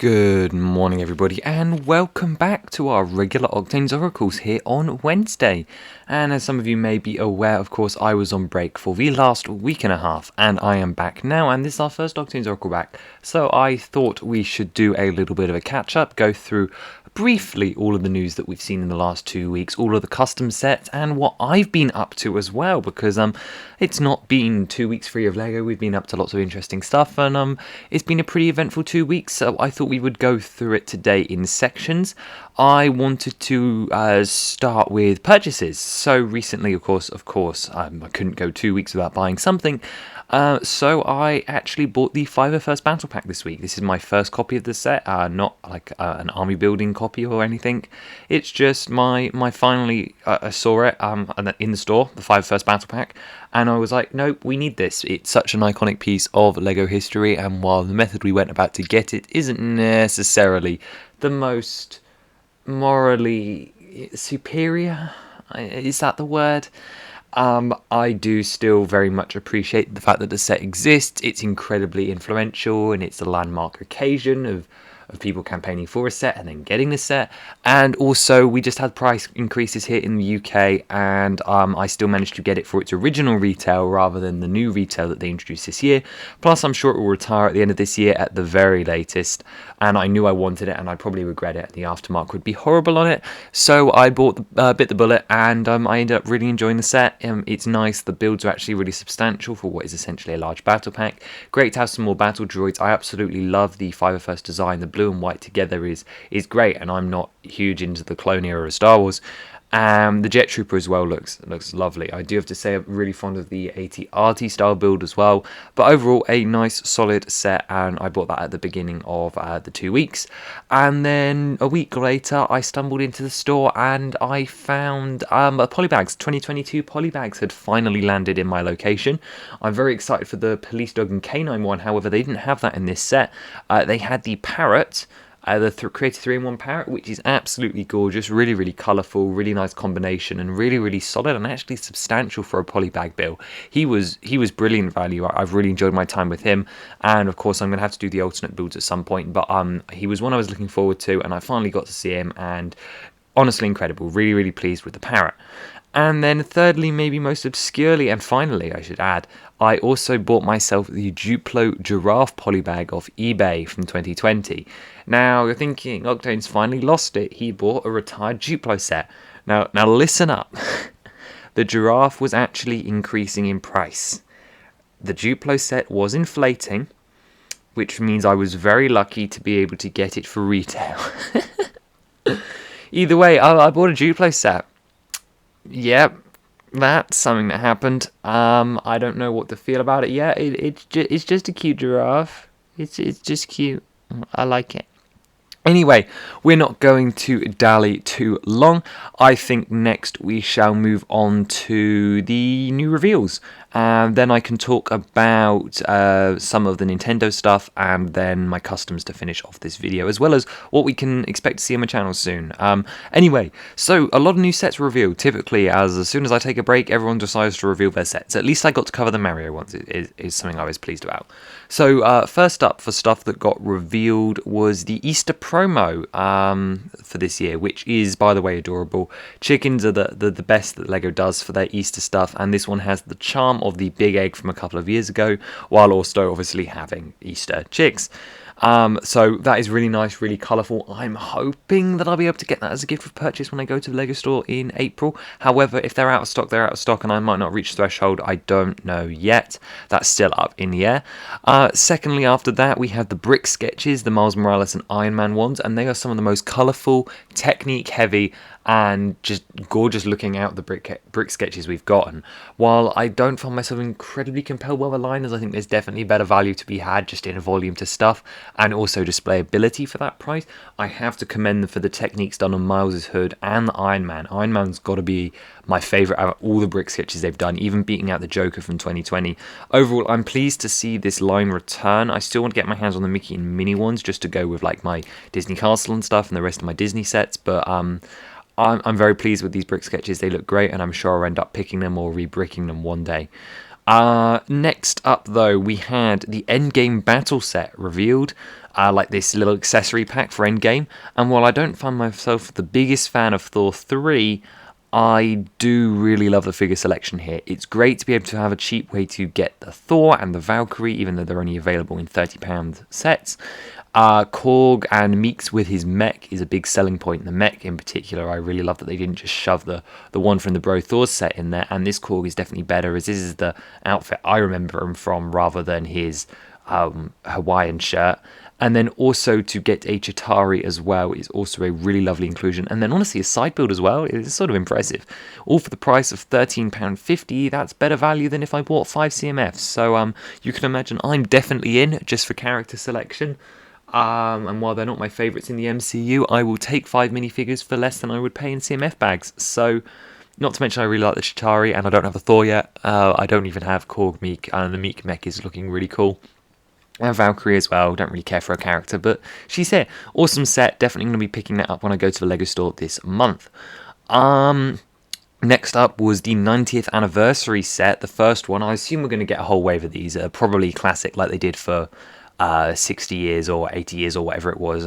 Good morning everybody and welcome back to our regular Octane's Oracles here on Wednesday. And as some of you may be aware, of course, I was on break for the last week and a half and I am back now, and this is our first Octane's Oracle back. So I thought we should do a little bit of a catch up, go through briefly all of the news that we've seen in the last 2 weeks, all of the custom sets and what I've been up to as well, because it's not been 2 weeks free of LEGO. We've been up to lots of interesting stuff, and it's been a pretty eventful 2 weeks, so I thought we would go through it today in sections. I wanted to start with purchases. So recently, of course, I couldn't go 2 weeks without buying something. So I actually bought the 501st Battle Pack this week. This is my first copy of the set, not like an army building copy or anything. It's just my finally, I saw it in the store, the 501st Battle Pack, and I was like, nope, we need this. It's such an iconic piece of LEGO history, and while the method we went about to get it isn't necessarily the most morally superior, is that the word? I do still very much appreciate the fact that the set exists. It's incredibly influential, and it's a landmark occasion of people campaigning for a set and then getting the set. And also, we just had price increases here in the UK, and I still managed to get it for its original retail rather than the new retail that they introduced this year. Plus, I'm sure it will retire at the end of this year at the very latest, and I knew I wanted it and I'd probably regret it. The aftermarket would be horrible on it, so I bit the bullet, and I ended up really enjoying the set. It's nice. The builds are actually really substantial for what is essentially a large battle pack. Great to have some more battle droids. I absolutely love the 501st design. The blue and white together is great, and I'm not huge into the clone era of Star Wars. The Jet Trooper as well looks lovely. I do have to say I'm really fond of the AT-RT style build as well. But overall, a nice solid set, and I bought that at the beginning of the 2 weeks. And then a week later, I stumbled into the store and I found Polybags. 2022 Polybags had finally landed in my location. I'm very excited for the Police Dog and Canine one. However, they didn't have that in this set. They had the Parrot. The Creator 3-in-1 Parrot, which is absolutely gorgeous, really, really colourful, really nice combination, and really, really solid, and actually substantial for a polybag build. He was brilliant value. I've really enjoyed my time with him, and of course I'm going to have to do the alternate builds at some point, but he was one I was looking forward to, and I finally got to see him, and honestly incredible. Really, really pleased with the Parrot. And then thirdly, maybe most obscurely, and finally I should add, I also bought myself the Duplo giraffe polybag off eBay from 2020. Now you're thinking, Octane's finally lost it. He bought a retired Duplo set. Now listen up. The giraffe was actually increasing in price. The Duplo set was inflating, which means I was very lucky to be able to get it for retail. Either way, I bought a Duplo set. Yep, that's something that happened. I don't know what to feel about it yet. It's just a cute giraffe. It's just cute. I like it. Anyway, we're not going to dally too long. I think next we shall move on to the new reveals. Then I can talk about some of the Nintendo stuff, and then my customs to finish off this video, as well as what we can expect to see on my channel soon. Anyway, so a lot of new sets were revealed. Typically, as soon as I take a break, everyone decides to reveal their sets. At least I got to cover the Mario ones. Is something I was pleased about. So first up for stuff that got revealed was the Easter promo for this year, which is, by the way, adorable. Chickens are the best that LEGO does for their Easter stuff, and this one has the charm of the big egg from a couple of years ago, while also obviously having Easter chicks. So that is really nice, really colourful. I'm hoping that I'll be able to get that as a gift for purchase when I go to the LEGO store in April. However, if they're out of stock, they're out of stock, and I might not reach threshold. I don't know yet. That's still up in the air. Secondly, after that, we have the brick sketches, the Miles Morales and Iron Man ones, and they are some of the most colourful, technique-heavy, and just gorgeous looking out the brick sketches we've gotten. While I don't find myself incredibly compelled by the liners, I think there's definitely better value to be had just in volume to stuff, and also displayability for that price. I have to commend them for the techniques done on Miles' hood and the Iron Man. Iron Man's got to be my favourite out of all the brick sketches they've done, even beating out the Joker from 2020. Overall, I'm pleased to see this line return. I still want to get my hands on the Mickey and Minnie ones just to go with like my Disney Castle and stuff and the rest of my Disney sets, but I'm very pleased with these brick sketches. They look great, and I'm sure I'll end up picking them or re-bricking them one day. Next up, though, we had the Endgame Battle set revealed. like this little accessory pack for Endgame. And while I don't find myself the biggest fan of Thor 3, I do really love the figure selection here. It's great to be able to have a cheap way to get the Thor and the Valkyrie, even though they're only available in £30 sets. Korg and Meeks with his mech is a big selling point. The mech in particular, I really love that they didn't just shove the one from the Bro Thor set in there. And this Korg is definitely better, as this is the outfit I remember him from rather than his Hawaiian shirt. And then also to get a Chitauri as well is also a really lovely inclusion. And then honestly, a side build as well is sort of impressive. All for the price of £13.50. That's better value than if I bought 5 CMFs. So you can imagine I'm definitely in just for character selection. And while they're not my favourites in the MCU, I will take 5 minifigures for less than I would pay in CMF bags. So, not to mention I really like the Chitauri, and I don't have a Thor yet. I don't even have Korg Meek, and the Meek mech is looking really cool. And Valkyrie as well, don't really care for a character, but she's here. Awesome set, definitely going to be picking that up when I go to the LEGO store this month. Next up was the 90th anniversary set, the first one. I assume we're going to get a whole wave of these, probably classic like they did for 60 years or 80 years or whatever it was.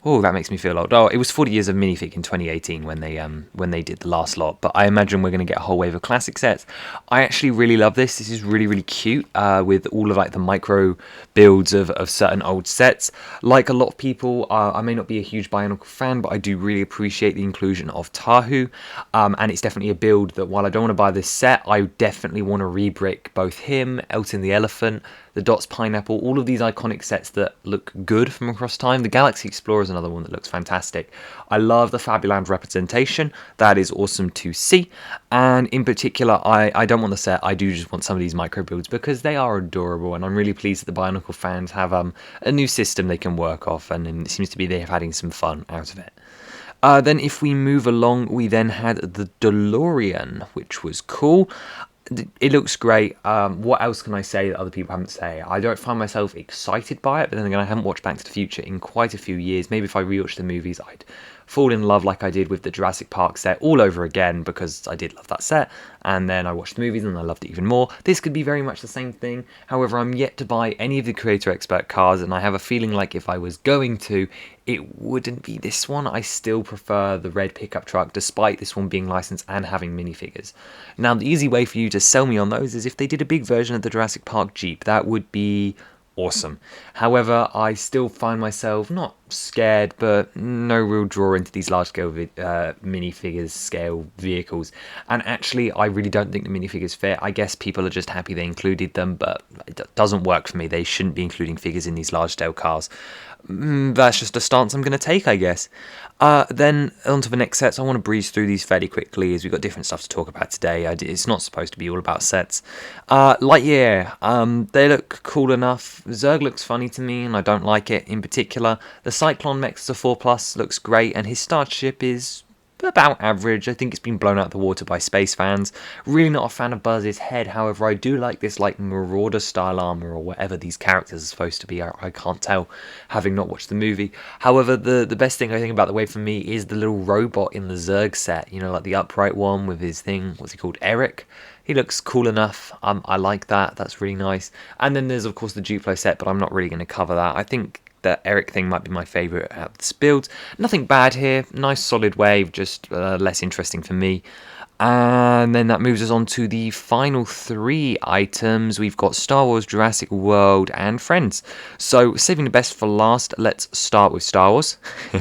Oh, that makes me feel old. Oh, it was 40 years of minifig in 2018 when they did the last lot. But I imagine we're going to get a whole wave of classic sets. I actually really love this. This is really, really cute with all of like the micro builds of certain old sets. Like a lot of people, I may not be a huge Bionicle fan, but I do really appreciate the inclusion of Tahu. And it's definitely a build that while I don't want to buy this set, I definitely want to rebrick both him, Elton the Elephant, the Dots Pineapple, all of these iconic sets that look good from across time. The Galaxy Explorer is another one that looks fantastic. I love the Fabuland representation. That is awesome to see. And in particular, I don't want the set. I do just want some of these micro builds because they are adorable. And I'm really pleased that the Bionicle fans have a new system they can work off. And it seems to be they're having some fun out of it. Then if we move along, we then had the DeLorean, which was cool. It looks great. What else can I say that other people haven't said? I don't find myself excited by it, but then again, I haven't watched Back to the Future in quite a few years. Maybe if I rewatched the movies, I'd fall in love like I did with the Jurassic Park set all over again because I did love that set. And then I watched the movies and I loved it even more. This could be very much the same thing. However, I'm yet to buy any of the Creator Expert cars, and I have a feeling like if I was going to, it wouldn't be this one. I still prefer the red pickup truck, despite this one being licensed and having minifigures. Now, the easy way for you to sell me on those is if they did a big version of the Jurassic Park Jeep. That would be awesome. However, I still find myself not scared, but no real draw into these large-scale minifigures scale vehicles. And actually, I really don't think the minifigures fit. I guess people are just happy they included them, but it doesn't work for me. They shouldn't be including figures in these large-scale cars. That's just a stance I'm going to take, I guess. Then on to the next sets. I want to breeze through these fairly quickly as we've got different stuff to talk about today. It's not supposed to be all about sets. Lightyear, they look cool enough. Zurg looks funny to me and I don't like it in particular. The Cyclone Mech to 4+, looks great, and his starship is about average. I think it's been blown out of the water by space fans. Really not a fan of Buzz's head. However, I do like this like Marauder style armor or whatever these characters are supposed to be. I can't tell, having not watched the movie. However, the best thing I think about the way for me is the little robot in the Zurg set. You know, like the upright one with his thing. What's he called? Eric. He looks cool enough. I like that. That's really nice. And then there's of course the Duplo set, but I'm not really going to cover that. I think the Eric thing might be my favourite out of this build. Nothing bad here. Nice solid wave, just less interesting for me. And then that moves us on to the final 3 items. We've got Star Wars, Jurassic World, and Friends. So, saving the best for last, let's start with Star Wars. 2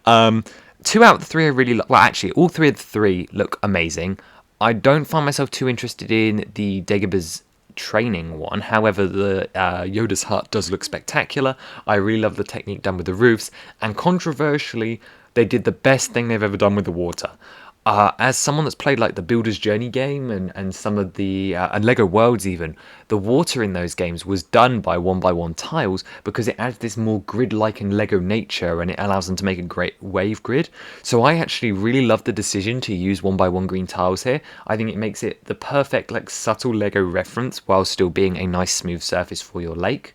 out of the 3 I really like. Well, actually, all 3 of the 3 look amazing. I don't find myself too interested in the Dagobah's training one. However, the Yoda's hut does look spectacular. I really love the technique done with the roofs, and controversially, they did the best thing they've ever done with the water. As someone that's played like the Builder's Journey game and some of the and Lego Worlds even, the water in those games was done by 1x1 tiles because it adds this more grid-like and Lego nature, and it allows them to make a great wave grid. So I actually really love the decision to use 1x1 green tiles here. I think it makes it the perfect like subtle Lego reference while still being a nice smooth surface for your lake.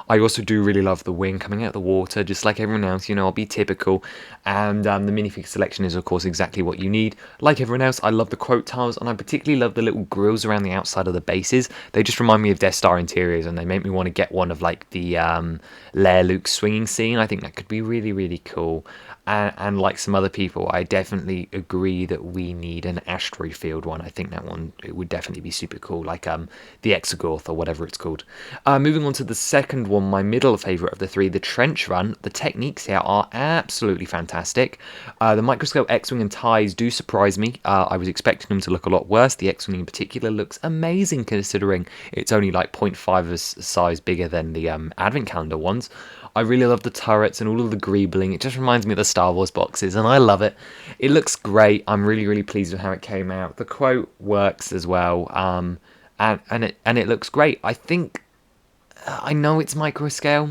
I also do really love the wing coming out of the water, just like everyone else, I'll be typical. And the minifigure selection is, of course, exactly what you need. Like everyone else, I love the quote tiles, and I particularly love the little grills around the outside of the bases. They just remind me of Death Star interiors, and they make me want to get one of, like, the Leia Luke swinging scene. I think that could be really, really cool. And like some other people, I definitely agree that we need an asteroid field one. I think that one, it would definitely be super cool, like the Exegorth or whatever it's called. Moving on to the second one, my middle favourite of the three, the Trench Run. The techniques here are absolutely fantastic. The microscale X-Wing and ties do surprise me. I was expecting them to look a lot worse. The X-Wing in particular looks amazing considering it's only like 0.5 of a size bigger than the Advent Calendar ones. I really love the turrets and all of the greebling. It just reminds me of the Star Wars boxes, and I love it. It looks great. I'm really, really pleased with how it came out. The quote works as well, and it looks great. I know it's micro scale,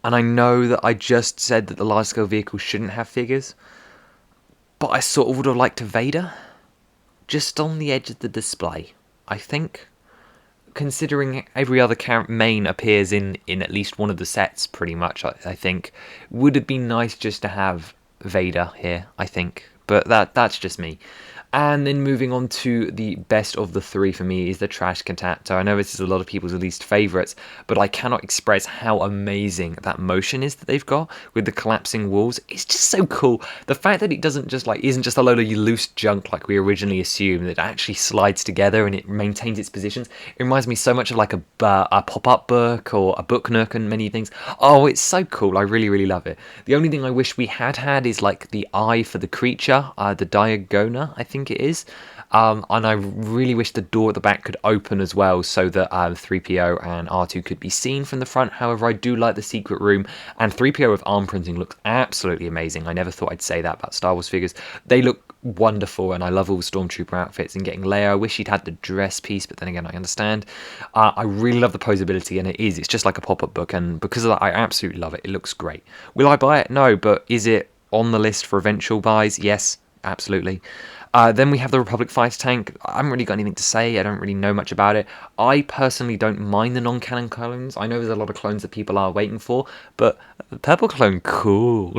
and I know that I just said that the large scale vehicles shouldn't have figures, but I sort of would have liked a Vader just on the edge of the display. I think, considering every other main appears in at least one of the sets, pretty much, I think, would have been nice just to have Vader here, I think. But that's just me. And then moving on to the best of the three for me is the Trash Contactor. I know this is a lot of people's least favourites, but I cannot express how amazing that motion is that they've got with the collapsing walls. It's just so cool. The fact that it isn't just a load of loose junk like we originally assumed, that it actually slides together and it maintains its positions. It reminds me so much of like a pop-up book or a book nook and many things. Oh, it's so cool. I really, really love it. The only thing I wish we had is like the eye for the creature, the Diagona, I think it is, and I really wish the door at the back could open as well, so that 3PO and R2 could be seen from the front. However, I do like the secret room, and 3PO with arm printing looks absolutely amazing. I never thought I'd say that about Star Wars figures. They look wonderful, and I love all the Stormtrooper outfits. And getting Leia, I wish she'd had the dress piece, but then again, I understand. I really love the posability, and it's just like a pop-up book, and because of that, I absolutely love it. It looks great. Will I buy it? No, but is it on the list for eventual buys? Yes, absolutely. Then we have the Republic Fighter Tank. I haven't really got anything to say. I don't really know much about it. I personally don't mind the non-canon clones. I know there's a lot of clones that people are waiting for, but the purple clone, cool.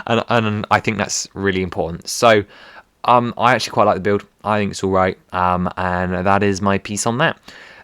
and I think that's really important. So I actually quite like the build. I think it's all right. And that is my piece on that.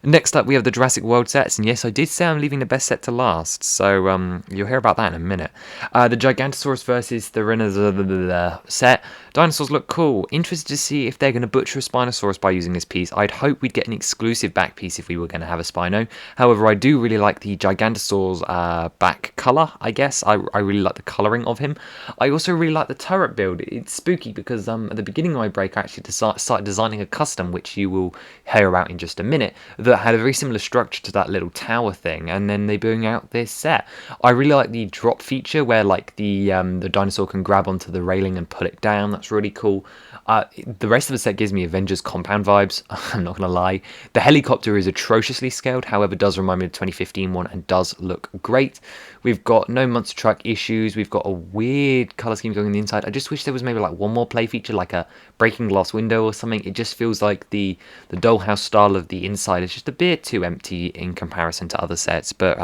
Next up, we have the Jurassic World sets, and yes, I did say I'm leaving the best set to last, so you'll hear about that in a minute. The Gigantosaurus versus the Rhinoceros set. Dinosaurs look cool. Interested to see if they're going to butcher a Spinosaurus by using this piece. I'd hope we'd get an exclusive back piece if we were going to have a Spino. However, I do really like the Gigantosaurus back colour, I guess. I really like the colouring of him. I also really like the turret build. It's spooky because at the beginning of my break, I actually started designing a custom, which you will hear about in just a minute, that had a very similar structure to that little tower thing, and then they bring out this set. I really like the drop feature where like the dinosaur can grab onto the railing and pull it down. That's really cool. The rest of the set gives me Avengers Compound vibes. I'm not gonna lie. The helicopter is atrociously scaled, however does remind me of the 2015 one and does look great. We've got no monster truck issues. We've got a weird colour scheme going on the inside. I just wish there was maybe like one more play feature, like a breaking glass window or something. It just feels like the dollhouse style of the inside is just a bit too empty in comparison to other sets. But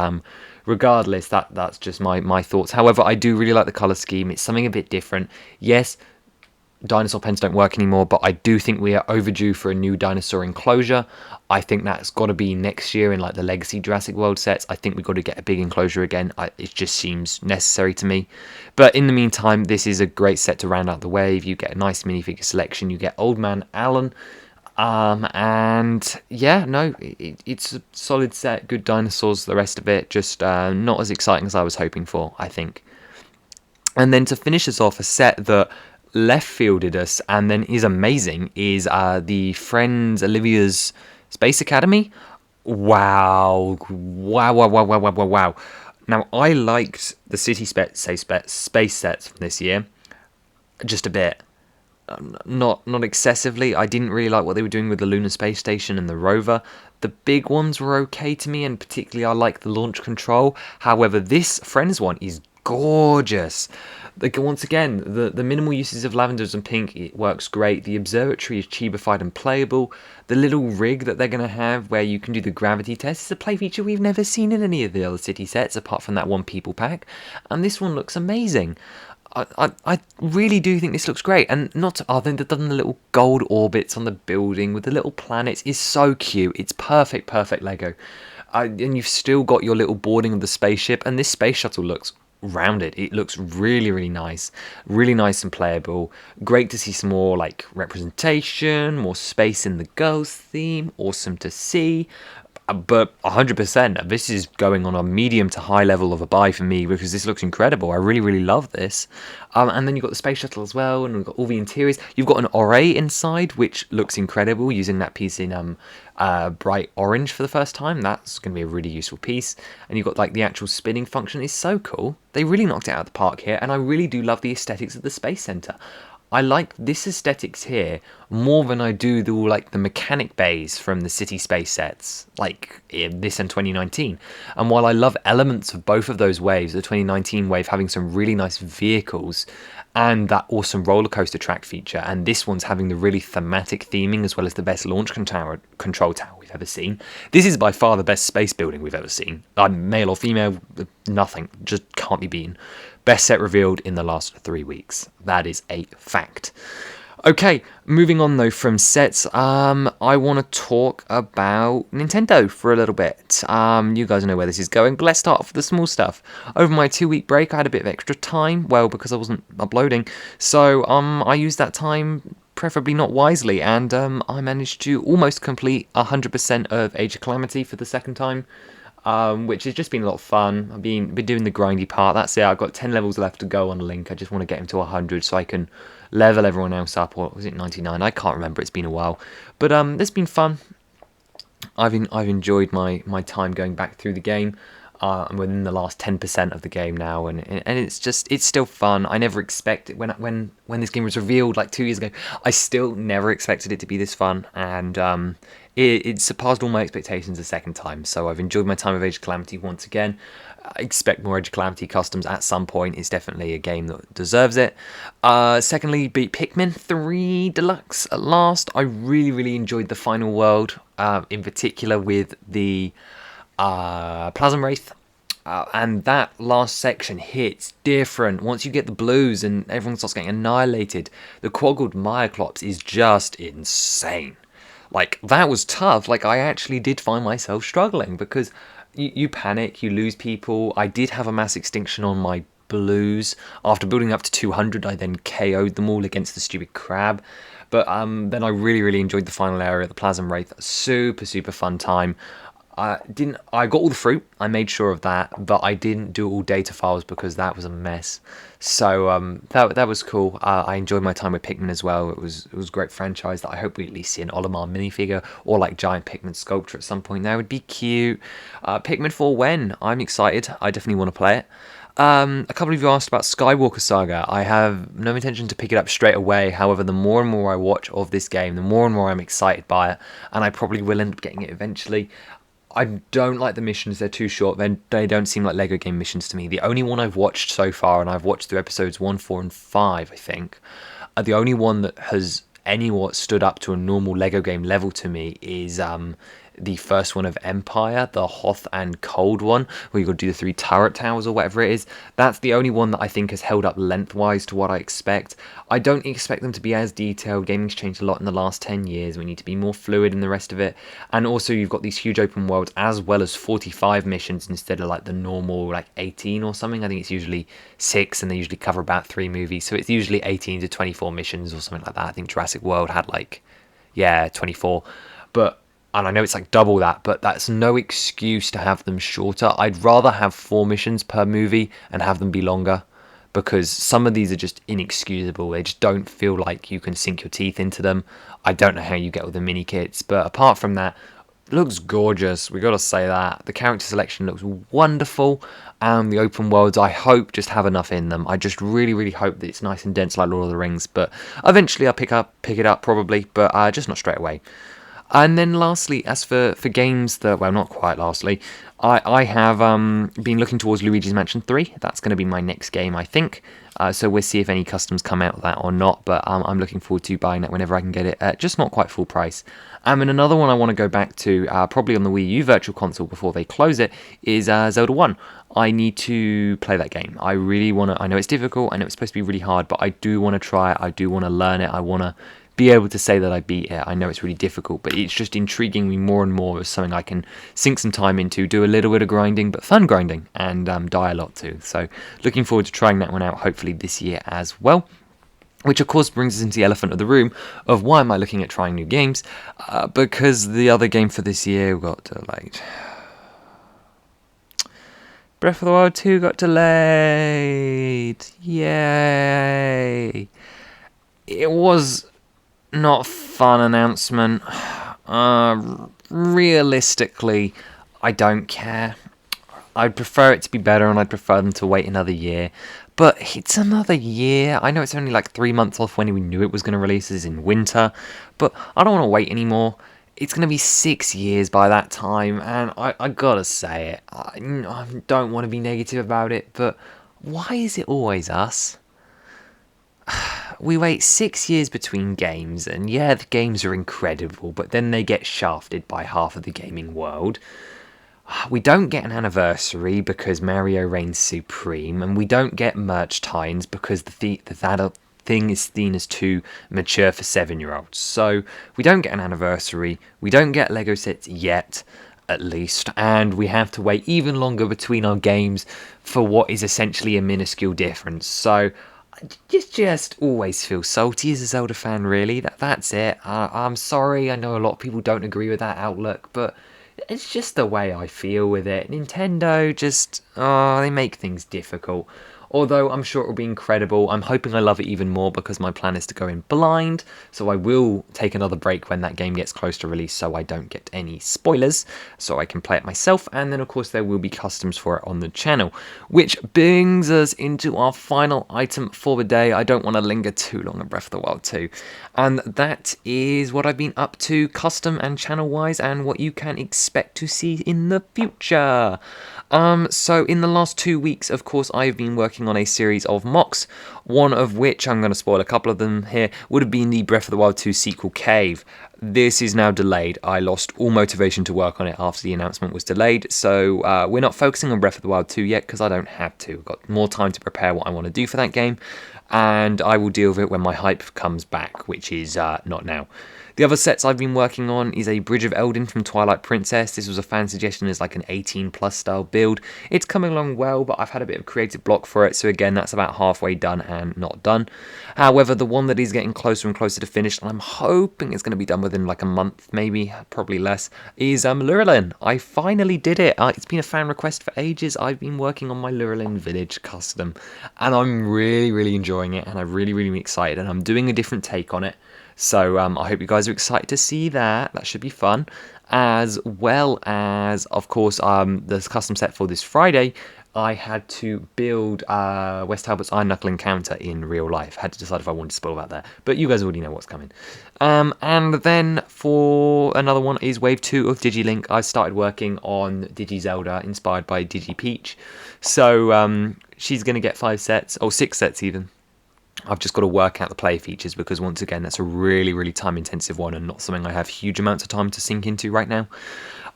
regardless, that's just my thoughts. However, I do really like the colour scheme. It's something a bit different. Yes, dinosaur pens don't work anymore, but I do think we are overdue for a new dinosaur enclosure. I think that's got to be next year in like the Legacy Jurassic World sets. I think we've got to get a big enclosure again. It just seems necessary to me. But in the meantime, this is a great set to round out the wave. You get a nice minifigure selection. You get Old Man Alan. And yeah, no, it's a solid set. Good dinosaurs, the rest of it. Just not as exciting as I was hoping for, I think. And then to finish us off, a set that left fielded us and then is amazing is the Friends Olivia's Space Academy. Wow. Now, I liked the City Space sets from this year just a bit. Not excessively. I didn't really like what they were doing with the Lunar Space Station and the rover. The big ones were okay to me, and particularly I like the launch control. However, this Friends one is gorgeous. Like, once again, the minimal uses of lavenders and pink, it works great. The observatory is chibified and playable. The little rig that they're going to have where you can do the gravity test is a play feature we've never seen in any of the other city sets, apart from that one people pack. And this one looks amazing. I really do think this looks great, and not other than the little gold orbits on the building with the little planets is so cute. It's perfect Lego. And you've still got your little boarding of the spaceship, and this space shuttle looks rounded. It looks really nice and playable. Great to see some more like representation, more space in the girls theme. Awesome to see. But 100%, this is going on a medium to high level of a buy for me because this looks incredible. I really love this. And then you've got the space shuttle as well, and we've got all the interiors. You've got an array inside, which looks incredible, using that piece in bright orange for the first time. That's going to be a really useful piece. And you've got like the actual spinning function. It's so cool. They really knocked it out of the park here, and I really do love the aesthetics of the Space Center. I like this aesthetics here more than I do the mechanic bays from the City Space sets, like in this and 2019. And while I love elements of both of those waves, the 2019 wave having some really nice vehicles and that awesome roller coaster track feature, and this one's having the really thematic theming as well as the best launch control tower we've ever seen. This is by far the best space building we've ever seen. Male or female, nothing, just can't be beaten. Best set revealed in the last 3 weeks. That is a fact. Okay, moving on though from sets, I want to talk about Nintendo for a little bit. You guys know where this is going, but let's start off with the small stuff. Over my 2-week break, I had a bit of extra time, well, because I wasn't uploading, so I used that time preferably not wisely, and I managed to almost complete 100% of Age of Calamity for the second time. Which has just been a lot of fun. I've been doing the grindy part. That's it. I've got 10 levels left to go on Link. I just want to get him to 100 so I can level everyone else up. Or was it 99? I can't remember. It's been a while. But it's been fun. I've enjoyed my time going back through the game. I'm within the last 10% of the game now, and it's still fun. I never expected when this game was revealed like 2 years ago. I still never expected it to be this fun, and it surpassed all my expectations the second time. So I've enjoyed my time of Age of Calamity once again. I expect more Age of Calamity customs at some point. It's definitely a game that deserves it. Secondly, beat Pikmin 3 Deluxe at last. I really enjoyed the final world, in particular with the Plasm Wraith. And that last section hits different. Once you get the blues and everyone starts getting annihilated, the Quoggled Myoclops is just insane. Like, that was tough. Like, I actually did find myself struggling because you panic, you lose people. I did have a mass extinction on my blues. After building up to 200, I then KO'd them all against the stupid crab. But then I really enjoyed the final area, the Plasm Wraith. Super fun time. I got all the fruit, I made sure of that, but I didn't do all data files because that was a mess. So that was cool. I enjoyed my time with Pikmin as well. It was a great franchise that I hope we at least see an Olimar minifigure or like giant Pikmin sculpture at some point. That would be cute. Pikmin 4 when? I'm excited. I definitely want to play it. A couple of you asked about Skywalker Saga. I have no intention to pick it up straight away. However, the more and more I watch of this game, the more and more I'm excited by it, and I probably will end up getting it eventually. I don't like the missions, they're too short, they don't seem like Lego game missions to me. The only one I've watched so far, and I've watched through episodes 1, 4 and 5, I think, the only one that has anywhat stood up to a normal Lego game level to me is the first one of Empire, the Hoth and Cold one, where you got to do the 3 turret towers or whatever it is. That's the only one that I think has held up lengthwise to what I expect. I don't expect them to be as detailed. Gaming's changed a lot in the last 10 years. We need to be more fluid in the rest of it. And also you've got these huge open worlds as well as 45 missions instead of like the normal like 18 or something. I think it's usually 6 and they usually cover about 3 movies. So it's usually 18 to 24 missions or something like that. I think Jurassic World had 24. And I know it's like double that, but that's no excuse to have them shorter. I'd rather have 4 missions per movie and have them be longer, because some of these are just inexcusable. They just don't feel like you can sink your teeth into them. I don't know how you get all the mini kits, but apart from that, it looks gorgeous. We got to say that. The character selection looks wonderful, and the open worlds, I hope, just have enough in them. I just really hope that it's nice and dense like Lord of the Rings, but eventually I'll pick it up probably, but just not straight away. And then lastly, as for games that, well, not quite lastly, I have been looking towards Luigi's Mansion 3. That's going to be my next game, I think. So we'll see if any customs come out of that or not. But I'm looking forward to buying that whenever I can get it at just not quite full price. And another one I want to go back to, probably on the Wii U Virtual Console before they close it, is Zelda 1. I need to play that game. I really want to. I know it's difficult. I know it's supposed to be really hard, but I do want to try it. I do want to learn it. I want to be able to say that I beat it. I know it's really difficult, but it's just intriguing me more and more as something I can sink some time into, do a little bit of grinding, but fun grinding, and die a lot too. So looking forward to trying that one out, hopefully this year as well. Which of course brings us into the elephant of the room of why am I looking at trying new games? Because the other game for this year got delayed. Breath of the Wild 2 got delayed. Yay! It was not a fun announcement. Realistically, I don't care. I'd prefer it to be better, and I'd prefer them to wait another year. But it's another year. I know it's only like 3 months off when we knew it was going to release this in winter, but I don't want to wait anymore. It's going to be 6 years by that time, and I gotta say it. I don't want to be negative about it, but why is it always us? We wait 6 years between games, and yeah, the games are incredible, but then they get shafted by half of the gaming world. We don't get an anniversary because Mario reigns supreme, and we don't get merch tie-ins because that thing is seen as too mature for 7-year-olds. So we don't get an anniversary, we don't get Lego sets yet, at least, and we have to wait even longer between our games for what is essentially a minuscule difference. So just always feel salty as a Zelda fan, really. That's it. I'm sorry, I know a lot of people don't agree with that outlook, but it's just the way I feel with it. Nintendo just, they make things difficult. Although I'm sure it will be incredible. I'm hoping I love it even more because my plan is to go in blind. So I will take another break when that game gets close to release so I don't get any spoilers. So I can play it myself. And then of course there will be customs for it on the channel. Which brings us into our final item for the day. I don't want to linger too long on Breath of the Wild 2. And that is what I've been up to custom and channel wise and what you can expect to see in the future. So in the last 2 weeks, of course, I've been working on a series of mocs, one of which, I'm going to spoil a couple of them here, would have been the Breath of the Wild 2 sequel Cave. This is now delayed. I lost all motivation to work on it after the announcement was delayed, so we're not focusing on Breath of the Wild 2 yet because I don't have to. I've got more time to prepare what I want to do for that game, and I will deal with it when my hype comes back, which is not now. The other sets I've been working on is a Bridge of Eldin from Twilight Princess. This was a fan suggestion as like an 18+ style build. It's coming along well, but I've had a bit of creative block for it, so again, that's about halfway done and not done. However, the one that is getting closer and closer to finish, and I'm hoping it's going to be done within like a month, maybe, probably less, is Lurelin. I finally did it. It's been a fan request for ages. I've been working on my Lurelin village custom, and I'm really enjoying it, and I'm really excited, and I'm doing a different take on it. So I hope you guys are excited to see that. That should be fun. As well as, of course, the custom set for this Friday, I had to build West Talbot's Iron Knuckle Encounter in real life. Had to decide if I wanted to spoil that there. But you guys already know what's coming. And then for another one is Wave 2 of DigiLink. I started working on Digi-Zelda, inspired by Digi-Peach. So she's going to get 5 sets, or 6 sets even. I've just got to work out the play features because, once again, that's a really time-intensive one and not something I have huge amounts of time to sink into right now.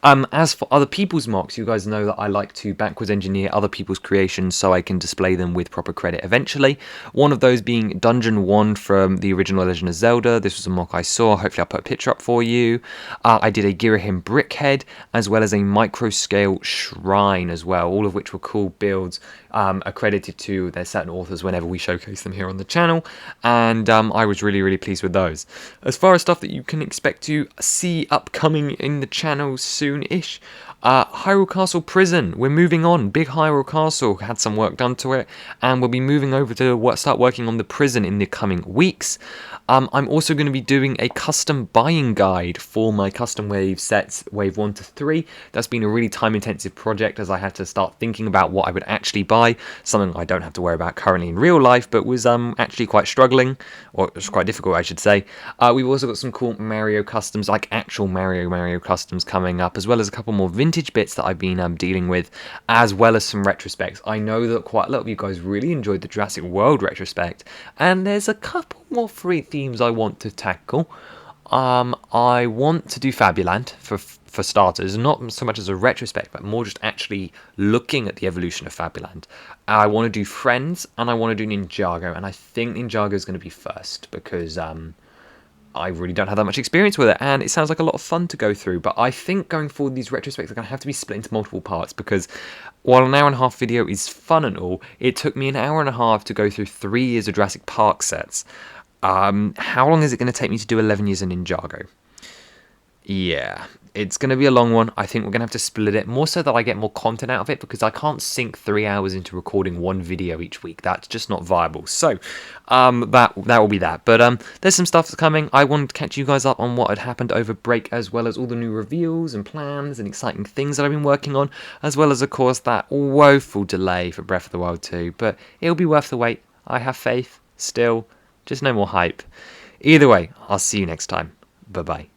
As for other people's mocks, you guys know that I like to backwards engineer other people's creations so I can display them with proper credit eventually. One of those being Dungeon 1 from the original Legend of Zelda. This was a mock I saw. Hopefully I'll put a picture up for you. I did a Girahim Brickhead as well as a micro-scale shrine as well, all of which were cool builds accredited to their certain authors whenever we showcase them here on the channel, and I was really pleased with those. As far as stuff that you can expect to see upcoming in the channel soon-ish, Hyrule Castle Prison, we're moving on. Big Hyrule Castle had some work done to it, and we'll be moving over to start working on the prison in the coming weeks. I'm also going to be doing a custom buying guide for my custom wave sets, wave 1 to 3. That's been a really time-intensive project as I had to start thinking about what I would actually buy, something I don't have to worry about currently in real life, but was actually quite struggling, or it was quite difficult, I should say. We've also got some cool Mario customs, like actual Mario customs coming up, as well as a couple more vintage vintage bits that I've been dealing with, as well as some retrospects. I know that quite a lot of you guys really enjoyed the Jurassic World retrospect, and there's a couple more free themes I want to tackle. I want to do Fabuland for starters, not so much as a retrospect, but more just actually looking at the evolution of Fabuland. I want to do Friends, and I want to do Ninjago, and I think Ninjago is going to be first because I really don't have that much experience with it, and it sounds like a lot of fun to go through. But I think going forward, these retrospects are going to have to be split into multiple parts because while an hour and a half video is fun and all, it took me an hour and a half to go through 3 years of Jurassic Park sets. How long is it going to take me to do 11 years of Ninjago? Yeah, it's going to be a long one. I think we're going to have to split it, more so that I get more content out of it, because I can't sink 3 hours into recording one video each week. That's just not viable. So, that will be that. But there's some stuff coming. I wanted to catch you guys up on what had happened over break, as well as all the new reveals and plans and exciting things that I've been working on, as well as, of course, that woeful delay for Breath of the Wild 2. But it'll be worth the wait. I have faith, still. Just no more hype. Either way, I'll see you next time. Bye-bye.